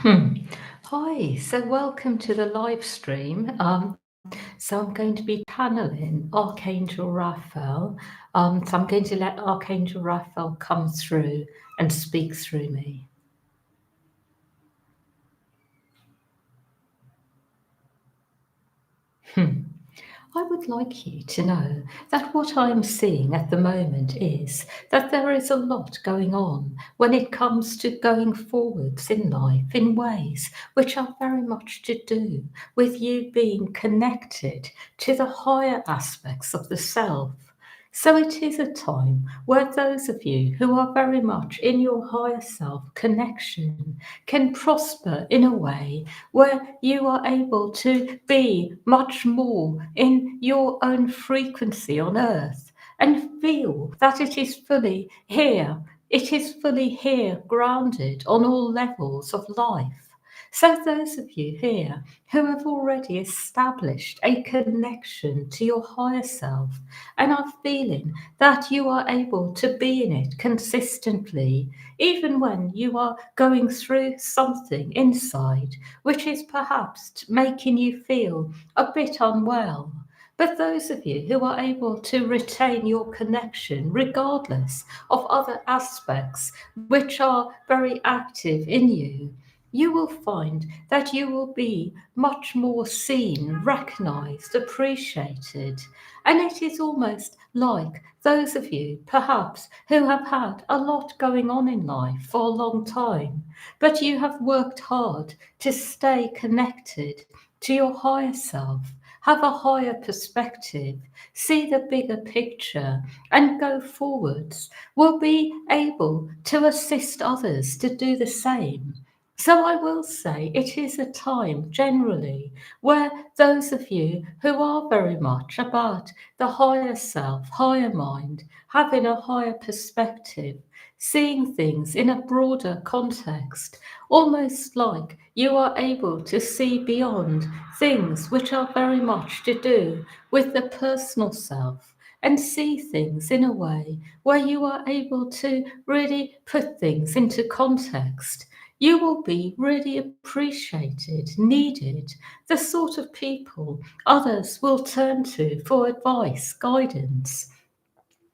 Hmm. Hi, so welcome to the live stream. So I'm going to be channeling Archangel Raphael. So I'm going to let Archangel Raphael come through and speak through me. Hmm. I would like you to know that what I am seeing at the moment is that there is a lot going on when it comes to going forwards in life in ways which are very much to do with you being connected to the higher aspects of the self. So it is a time where those of you who are very much in your higher self connection can prosper in a way where you are able to be much more in your own frequency on earth and feel that it is fully here. It is fully here, grounded on all levels of life. So, those of you here who have already established a connection to your higher self and are feeling that you are able to be in it consistently, even when you are going through something inside which is perhaps making you feel a bit unwell. But those of you who are able to retain your connection regardless of other aspects which are very active in you, you will find that you will be much more seen, recognized, appreciated. And it is almost like those of you, perhaps, who have had a lot going on in life for a long time, but you have worked hard to stay connected to your higher self, have a higher perspective, see the bigger picture, and go forwards, will be able to assist others to do the same. So I will say it is a time generally where those of you who are very much about the higher self, higher mind, having a higher perspective, seeing things in a broader context, almost like you are able to see beyond things which are very much to do with the personal self and see things in a way where you are able to really put things into context. You will be really appreciated, needed, the sort of people others will turn to for advice, guidance.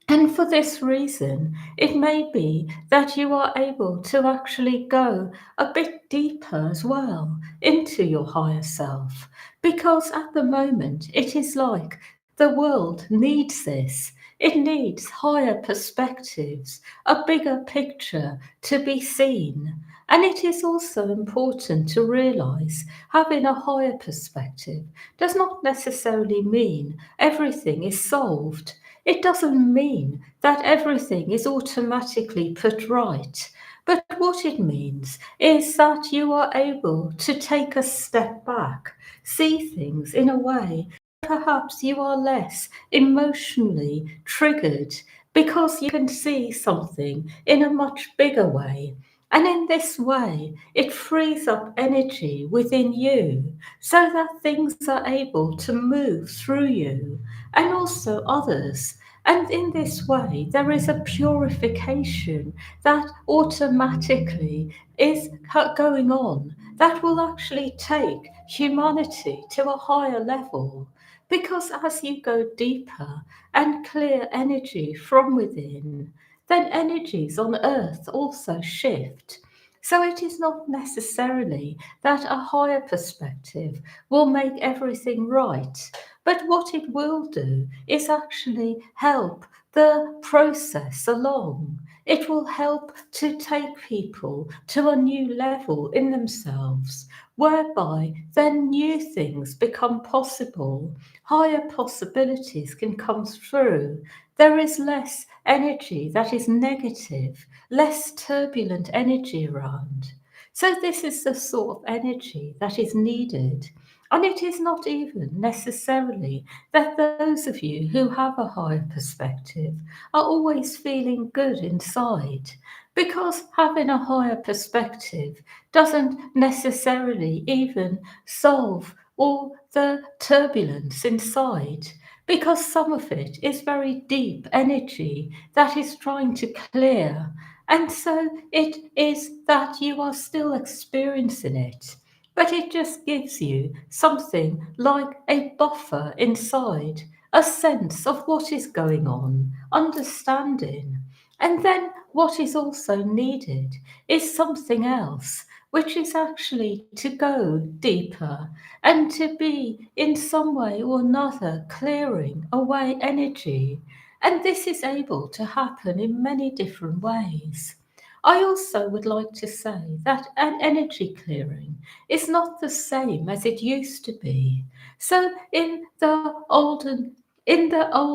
And for this reason, it may be that you are able to actually go a bit deeper as well into your higher self, because at the moment it is like the world needs this. It needs higher perspectives, a bigger picture to be seen. And it is also important to realize having a higher perspective does not necessarily mean everything is solved. It doesn't mean that everything is automatically put right. But what it means is that you are able to take a step back, see things in a way perhaps you are less emotionally triggered because you can see something in a much bigger way. And in this way, it frees up energy within you so that things are able to move through you and also others. And in this way, there is a purification that automatically is going on that will actually take humanity to a higher level. Because as you go deeper and clear energy from within, then energies on earth also shift. So it is not necessarily that a higher perspective will make everything right, but what it will do is actually help the process along. It will help to take people to a new level in themselves, whereby then new things become possible, higher possibilities can come through. There is less energy that is negative, less turbulent energy around. So, this is the sort of energy that is needed. And it is not even necessarily that those of you who have a higher perspective are always feeling good inside, because having a higher perspective doesn't necessarily even solve all the turbulence inside, because some of it is very deep energy that is trying to clear. And so it is that you are still experiencing it, but it just gives you something like a buffer inside, a sense of what is going on, understanding. And then what is also needed is something else, which is actually to go deeper and to be in some way or another clearing away energy. And this is able to happen in many different ways. I also would like to say that an energy clearing is not the same as it used to be. So in the old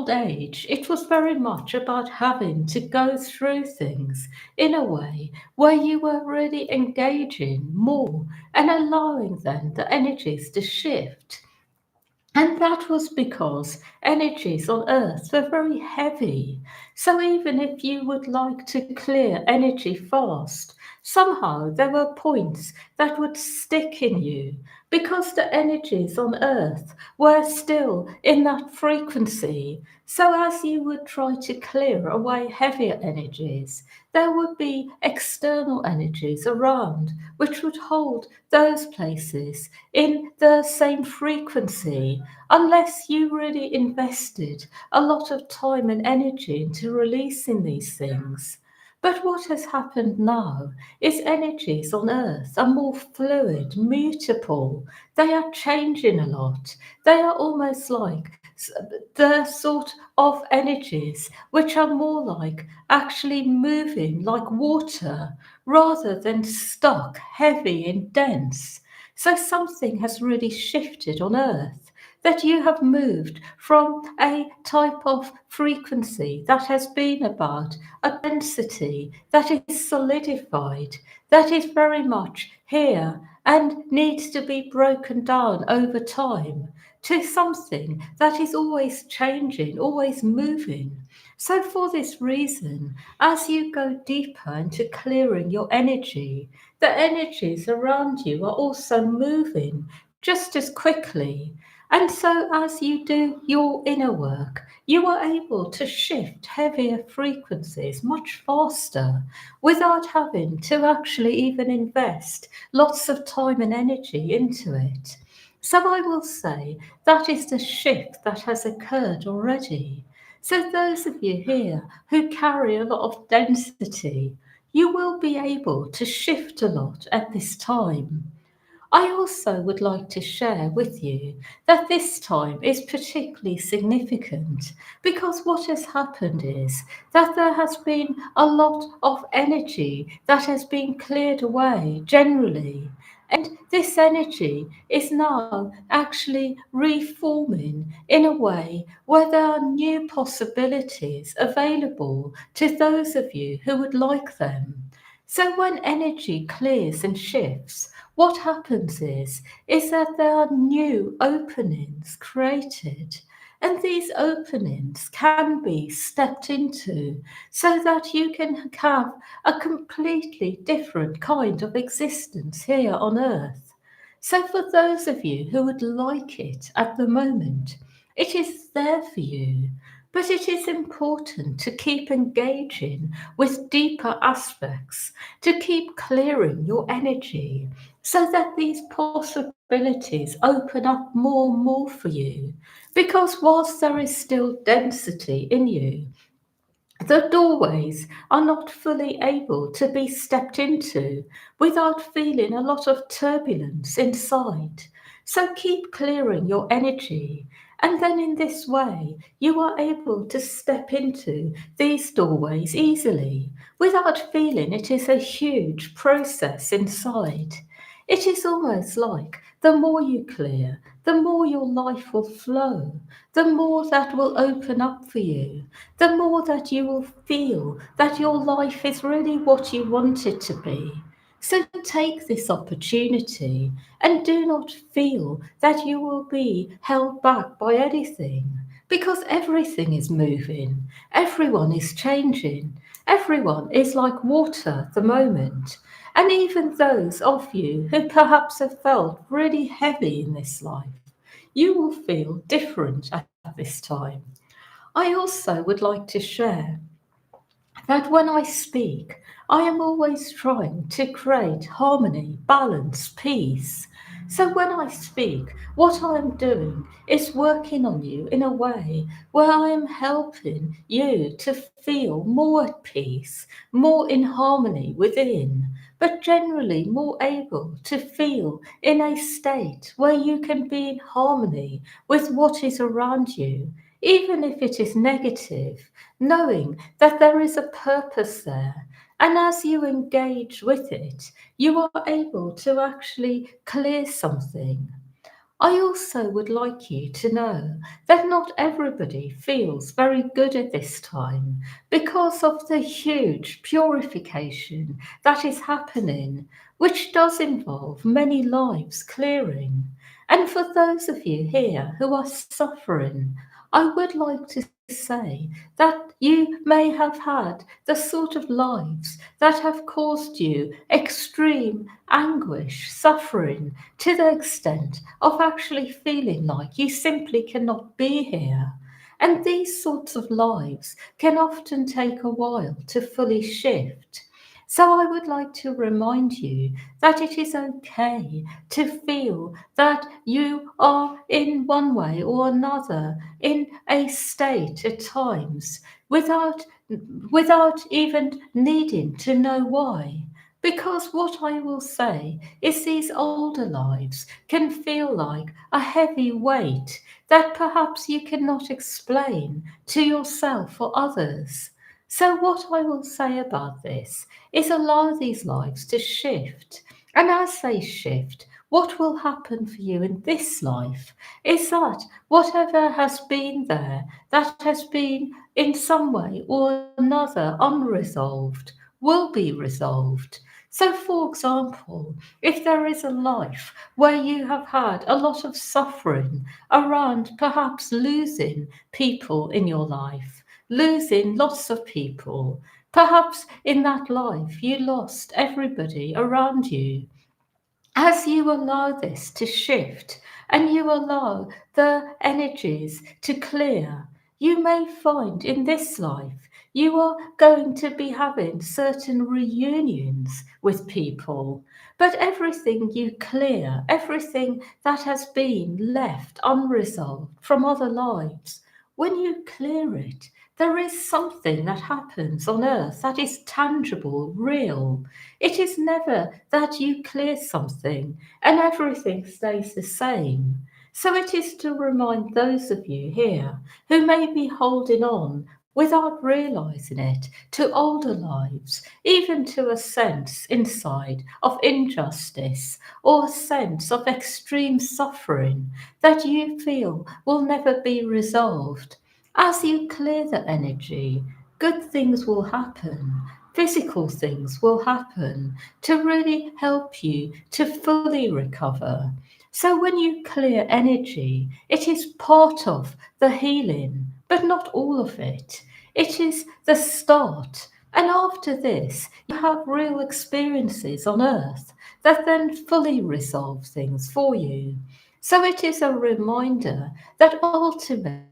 age, it was very much about having to go through things in a way where you were really engaging more and allowing then the energies to shift. And that was because energies on Earth were very heavy. So even if you would like to clear energy fast, somehow there were points that would stick in you because the energies on Earth were still in that frequency. So as you would try to clear away heavier energies, there would be external energies around which would hold those places in the same frequency unless you really invested a lot of time and energy into releasing these things. But what has happened now is energies on Earth are more fluid, mutable. They are changing a lot. They are almost like the sort of energies which are more like actually moving like water rather than stuck, heavy, and dense. So something has really shifted on Earth, that you have moved from a type of frequency that has been about a density that is solidified, that is very much here and needs to be broken down over time, to something that is always changing, always moving. So, for this reason, as you go deeper into clearing your energy, the energies around you are also moving just as quickly. And so, as you do your inner work, you are able to shift heavier frequencies much faster without having to actually even invest lots of time and energy into it. So, I will say that is the shift that has occurred already. So, those of you here who carry a lot of density, you will be able to shift a lot at this time. I also would like to share with you that this time is particularly significant because what has happened is that there has been a lot of energy that has been cleared away generally. And this energy is now actually reforming in a way where there are new possibilities available to those of you who would like them. So when energy clears and shifts, what happens is that there are new openings created. And these openings can be stepped into so that you can have a completely different kind of existence here on Earth. So, for those of you who would like it at the moment, it is there for you. But it is important to keep engaging with deeper aspects, to keep clearing your energy so that these possibilities open up more and more for you. Because whilst there is still density in you, the doorways are not fully able to be stepped into without feeling a lot of turbulence inside. So keep clearing your energy. And then in this way, you are able to step into these doorways easily without feeling it is a huge process inside. It is almost like the more you clear, the more your life will flow, the more that will open up for you, the more that you will feel that your life is really what you want it to be. So take this opportunity and do not feel that you will be held back by anything because everything is moving, everyone is changing, everyone is like water at the moment. And even those of you who perhaps have felt really heavy in this life, you will feel different at this time. I also would like to share that when I speak I am always trying to create harmony, balance, peace. So when I speak, what I am doing is working on you in a way where I am helping you to feel more at peace, more in harmony within, but generally more able to feel in a state where you can be in harmony with what is around you, even if it is negative, knowing that there is a purpose there. And as you engage with it, you are able to actually clear something. I also would like you to know that not everybody feels very good at this time because of the huge purification that is happening, which does involve many lives clearing. And for those of you here who are suffering, I would like to say that you may have had the sort of lives that have caused you extreme anguish, suffering, to the extent of actually feeling like you simply cannot be here. And these sorts of lives can often take a while to fully shift. So I would like to remind you that it is okay to feel that you are in one way or another in a state at times without even needing to know why. Because what I will say is these older lives can feel like a heavy weight that perhaps you cannot explain to yourself or others. So, what I will say about this is allow these lives to shift. And as they shift, what will happen for you in this life is that whatever has been there, that has been in some way or another unresolved, will be resolved. So, for example, if there is a life where you have had a lot of suffering around perhaps losing people in your life, losing lots of people, perhaps in that life you lost everybody around you, as you allow this to shift and you allow the energies to clear, you may find in this life you are going to be having certain reunions with people. But everything you clear, everything that has been left unresolved from other lives, when you clear it, there is something that happens on earth that is tangible, real. It is never that you clear something and everything stays the same. So it is to remind those of you here who may be holding on without realizing it to older lives, even to a sense inside of injustice or a sense of extreme suffering that you feel will never be resolved. As you clear the energy, good things will happen, physical things will happen to really help you to fully recover. So when you clear energy, it is part of the healing, but not all of it. It is the start. And after this, you have real experiences on earth that then fully resolve things for you. So it is a reminder that ultimately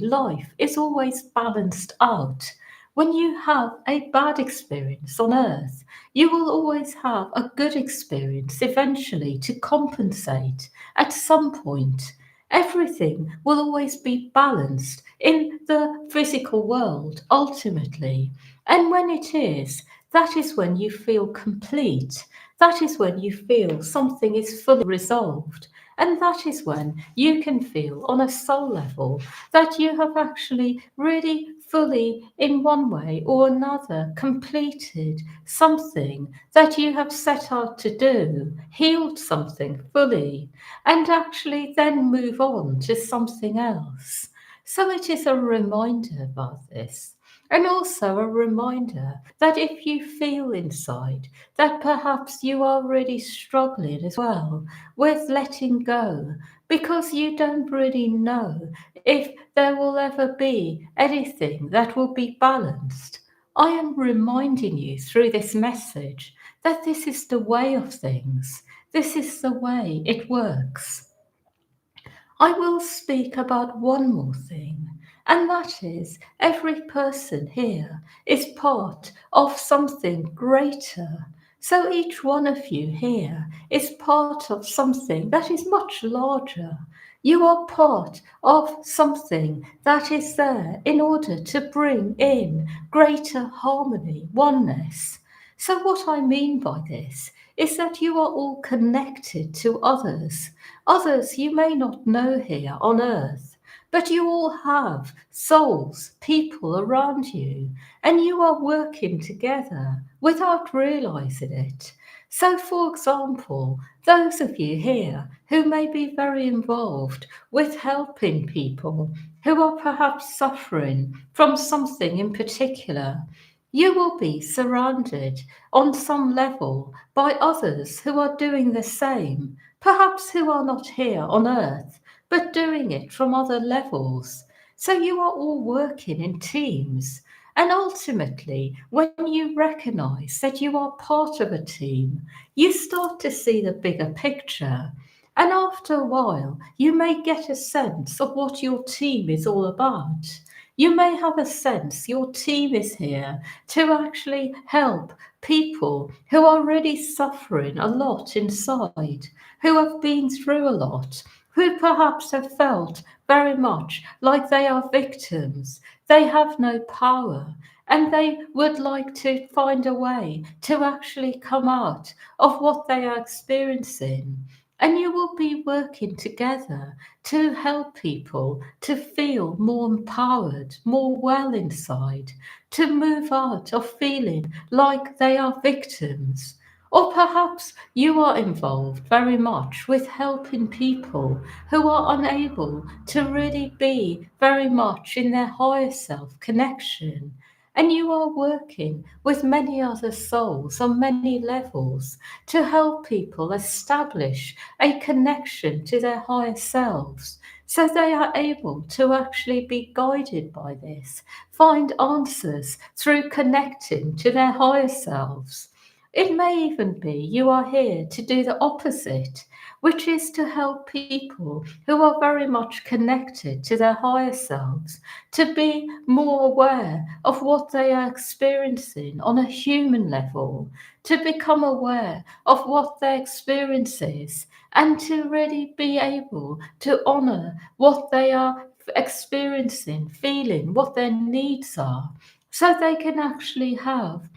life is always balanced out. When you have a bad experience on earth, you will always have a good experience eventually to compensate at some point. Everything will always be balanced in the physical world ultimately. And when it is, that is when you feel complete. That is when you feel something is fully resolved. And that is when you can feel on a soul level that you have actually really fully, in one way or another, completed something that you have set out to do, healed something fully, and actually then move on to something else. So it is a reminder about this. And also a reminder that if you feel inside that perhaps you are really struggling as well with letting go, because you don't really know if there will ever be anything that will be balanced, I am reminding you through this message that this is the way of things. This is the way it works. I will speak about one more thing, And that is, every person here is part of something greater. So each one of you here is part of something that is much larger. You are part of something that is there in order to bring in greater harmony, oneness. So, what I mean by this is that you are all connected to others, others you may not know here on earth, but you all have souls, people around you, and you are working together without realizing it. So, for example, those of you here who may be very involved with helping people who are perhaps suffering from something in particular, you will be surrounded on some level by others who are doing the same, perhaps who are not here on earth, but doing it from other levels. So you are all working in teams. And ultimately, when you recognize that you are part of a team, you start to see the bigger picture. And after a while, you may get a sense of what your team is all about. You may have a sense your team is here to actually help people who are really suffering a lot inside, who have been through a lot, who perhaps have felt very much like they are victims. They have no power, and they would like to find a way to actually come out of what they are experiencing. And you will be working together to help people to feel more empowered, more well inside, to move out of feeling like they are victims. Or perhaps you are involved very much with helping people who are unable to really be very much in their higher self connection. And you are working with many other souls on many levels to help people establish a connection to their higher selves so they are able to actually be guided by this, find answers through connecting to their higher selves. It may even be you are here to do the opposite, which is to help people who are very much connected to their higher selves to be more aware of what they are experiencing on a human level, to become aware of what their experience is, and to really be able to honor what they are experiencing, feeling, what their needs are, so they can actually have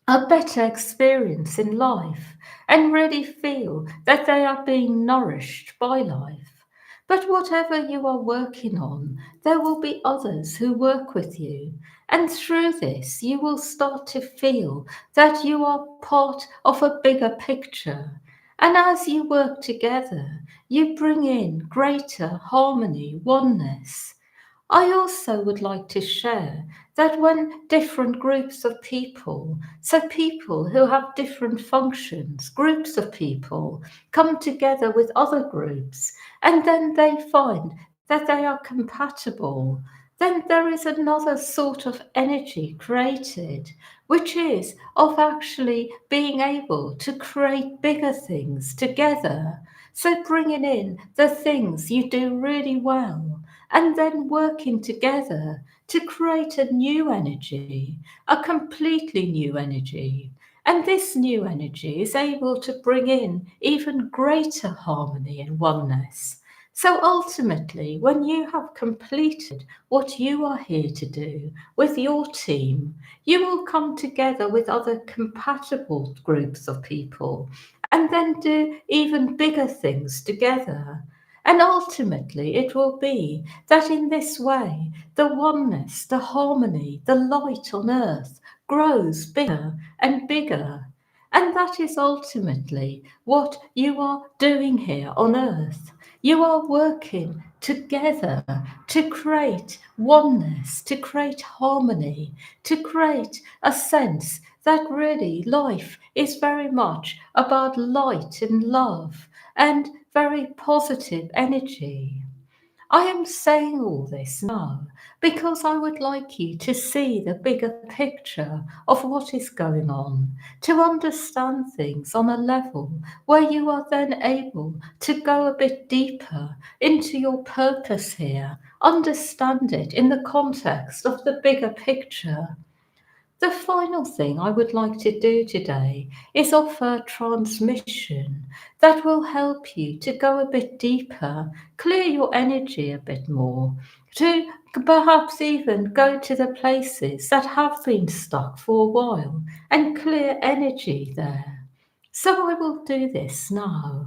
a better experience in life and really feel that they are being nourished by life. But whatever you are working on, there will be others who work with you. And through this, you will start to feel that you are part of a bigger picture. And as you work together, you bring in greater harmony, oneness. I also would like to share that when different groups of people, so people who have different functions, groups of people, come together with other groups, and then they find that they are compatible, then there is another sort of energy created, which is of actually being able to create bigger things together. So bringing in the things you do really well and then working together to create a new energy, a completely new energy. And this new energy is able to bring in even greater harmony and oneness. So ultimately, when you have completed what you are here to do with your team, you will come together with other compatible groups of people and then do even bigger things together. And ultimately, it will be that in this way, the oneness, the harmony, the light on earth grows bigger and bigger. And that is ultimately what you are doing here on earth. You are working together to create oneness, to create harmony, to create a sense that really life is very much about light and love and very positive energy. I am saying all this now because I would like you to see the bigger picture of what is going on, to understand things on a level where you are then able to go a bit deeper into your purpose here, understand it in the context of the bigger picture. The final thing I would like to do today is offer transmission that will help you to go a bit deeper, clear your energy a bit more, to perhaps even go to the places that have been stuck for a while and clear energy there. So I will do this now.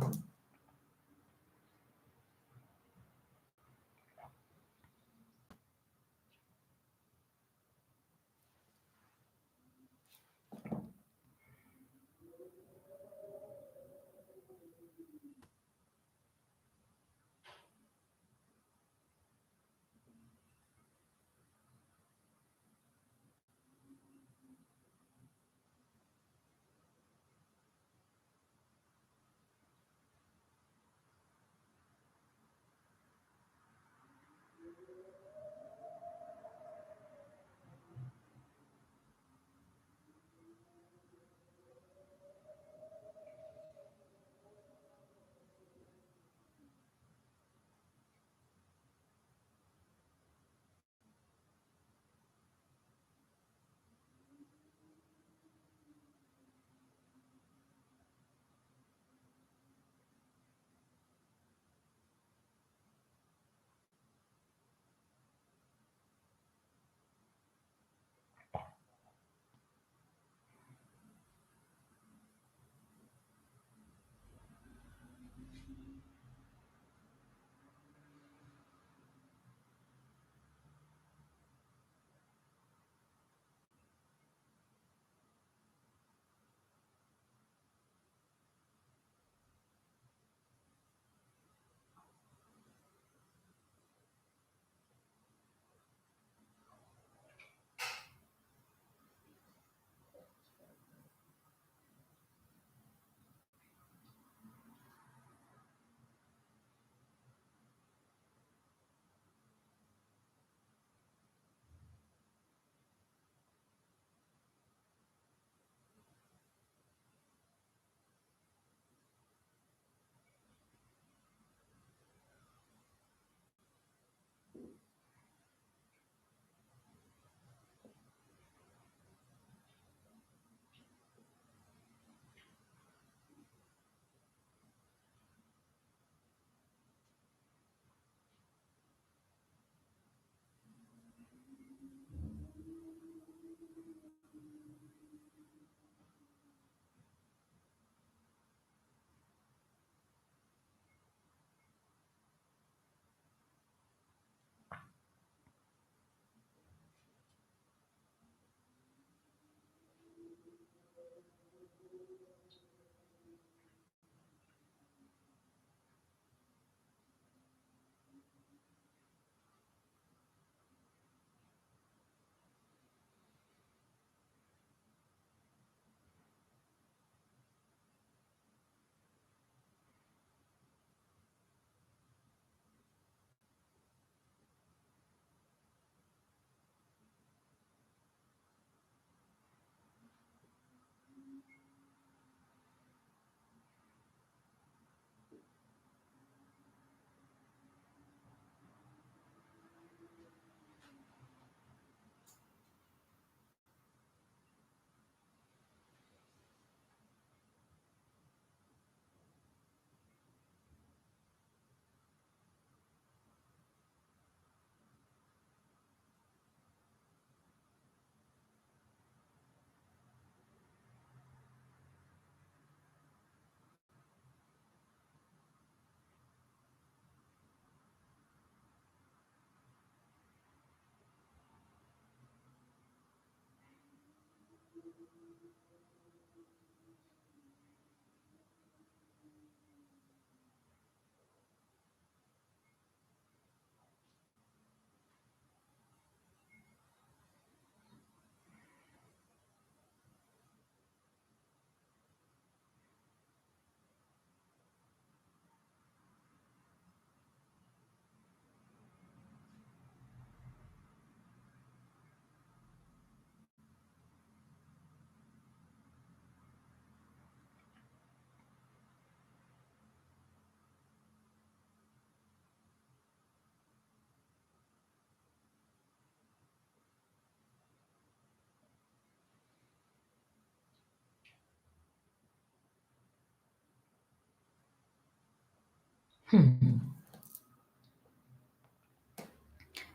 Hmm.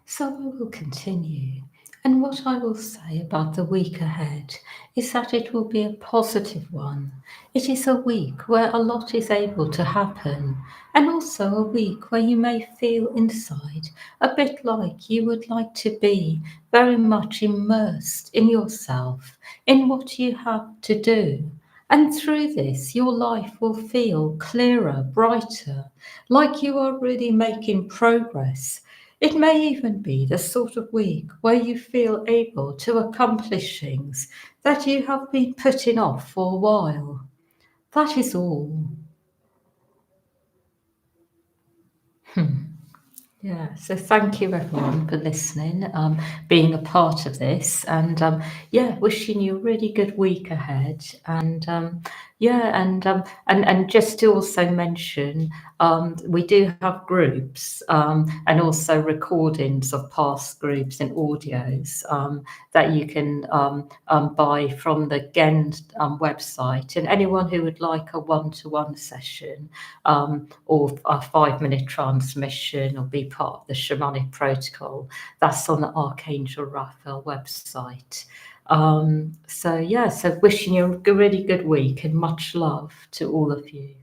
So I will continue. And what I will say about the week ahead is that it will be a positive one. It is a week where a lot is able to happen, and also a week where you may feel inside a bit like you would like to be very much immersed in yourself, in what you have to do. And through this, your life will feel clearer, brighter, like you are really making progress. It may even be the sort of week where you feel able to accomplish things that you have been putting off for a while. That is all. Yeah, so thank you everyone for listening, being a part of this, and yeah, wishing you a really good week ahead. And yeah, and just to also mention, we do have groups and also recordings of past groups and audios that you can buy from the Gen website. And anyone who would like a one-to-one session or a 5 minute transmission or be part of the shamanic protocol. That's on the Archangel Raphael website. So yeah, so wishing you a really good week and much love to all of you.